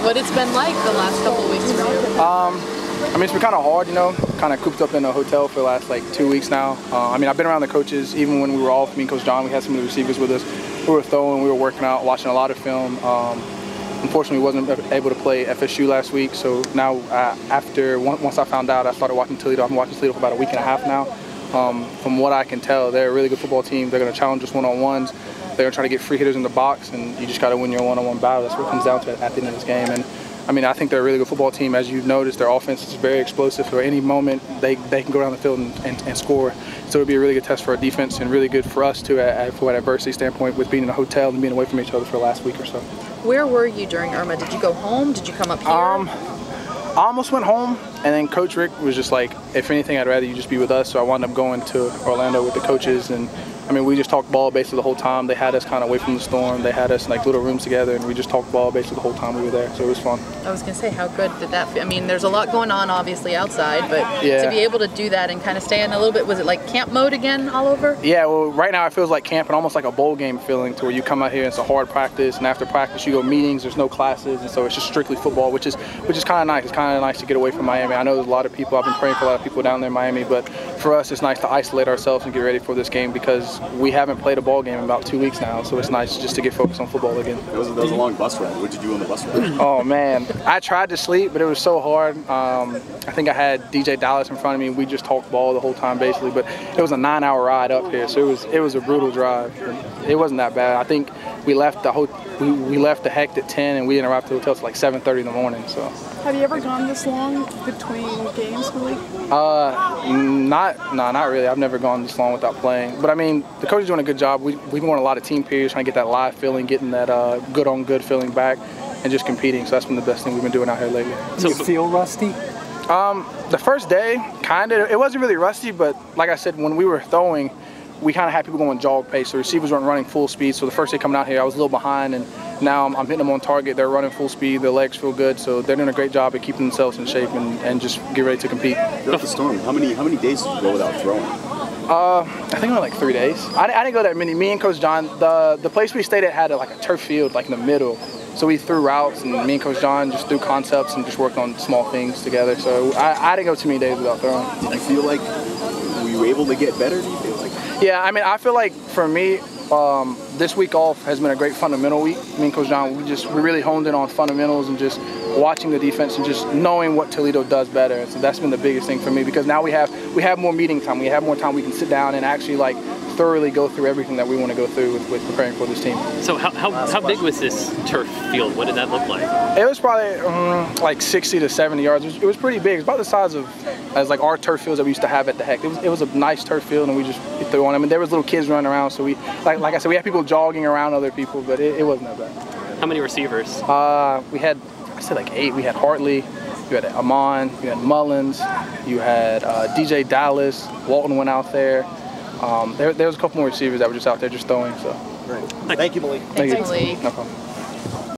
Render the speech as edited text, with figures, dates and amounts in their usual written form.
What it's been like the last couple of weeks for you? I mean, it's been kind of hard, you know, kind of cooped up in a hotel for the last like 2 weeks now. I mean, I've been around the coaches even when we were off. Me and Coach John, we had some of the receivers with us. We were throwing, we were working out, watching a lot of film. Unfortunately, wasn't able to play FSU last week, so now once I found out, I started watching Toledo. I've been watching Toledo for about a week and a half now. From what I can tell, they're a really good football team. They're going to challenge us one-on-ones. They're going to try to get free hitters in the box, and you just got to win your one-on-one battle. That's what it comes down to at the end of this game. And I mean, I think they're a really good football team. As you've noticed, their offense is very explosive. So at any moment, they can go down the field and score. So it'll be a really good test for our defense and really good for us, too, from an adversity standpoint with being in a hotel and being away from each other for the last week or so. Where were you during Irma? Did you go home? Did you come up here? I almost went home, and then Coach Rick was just like, if anything, I'd rather you just be with us. So I wound up going to Orlando with the coaches, and I mean, we just talked ball basically the whole time. They had us kind of away from the storm. They had us in like little rooms together, and we just talked ball basically the whole time we were there. So it was fun. I was going to say, how good did that feel? I mean, there's a lot going on obviously outside, but yeah, to be able to do that and kind of stay in a little bit, was it like camp mode again all over? Yeah, well, right now it feels like camp and almost like a bowl game feeling, to where you come out here and it's a hard practice, and after practice you go meetings, there's no classes, and so it's just strictly football, which is kind of nice. It's kind of nice to get away from Miami. I know there's a lot of people, I've been praying for a lot of people down there in Miami, but for us it's nice to isolate ourselves and get ready for this game because we haven't played a ball game in about 2 weeks now, so it's nice just to get focused on football again. That was a long bus ride. What did you do on the bus ride? Oh man, I tried to sleep, but it was so hard. I think I had DJ Dallas in front of me. We just talked ball the whole time basically, but it was a 9-hour ride up here, so it was a brutal drive. It wasn't that bad. I think we left the Hecht at 10, and we didn't arrive at the hotel till like 7:30 in the morning. So. Have you ever gone this long between games, Malik? Not really. I've never gone this long without playing. But I mean, the coach is doing a good job. We've been going a lot of team periods, trying to get that live feeling, getting that good-on-good feeling back, and just competing. So that's been the best thing we've been doing out here lately. Do you feel rusty? The first day, kind of. It wasn't really rusty, but like I said, when we were throwing, we kind of had people going jog pace. So receivers weren't running full speed. So the first day coming out here, I was a little behind, and now I'm hitting them on target. They're running full speed. Their legs feel good. So they're doing a great job at keeping themselves in shape and just get ready to compete. Throughout the storm, how many days did you go without throwing? I think it was like 3 days. I didn't go that many. Me and Coach John, the place we stayed at had like a turf field like in the middle. So we threw routes, and me and Coach John just threw concepts and just worked on small things together. So I didn't go too many days without throwing. Did you feel like you were able to get better? Do you feel like? Yeah, I mean, I feel like for me, this week off has been a great fundamental week. Me and Coach John, we really honed in on fundamentals and just watching the defense and just knowing what Toledo does better. And so that's been the biggest thing for me, because now we have more meeting time. We have more time we can sit down and actually like thoroughly go through everything that we want to go through with preparing for this team. So how big was this turf field? What did that look like? It was probably like 60 to 70 yards. It was pretty big. It's about the size as like our turf fields that we used to have at the Hecht. It was a nice turf field, and we threw on them. And there was little kids running around, so we like I said, we had people jogging around other people, but it wasn't that bad. How many receivers? We had, I said like 8. We had Hartley, you had Amon, you had Mullins, you had DJ Dallas, Walton went out there. There was a couple more receivers that were just out there just throwing. So. Great. Thank you, Malik. Thanks, Malik. No problem.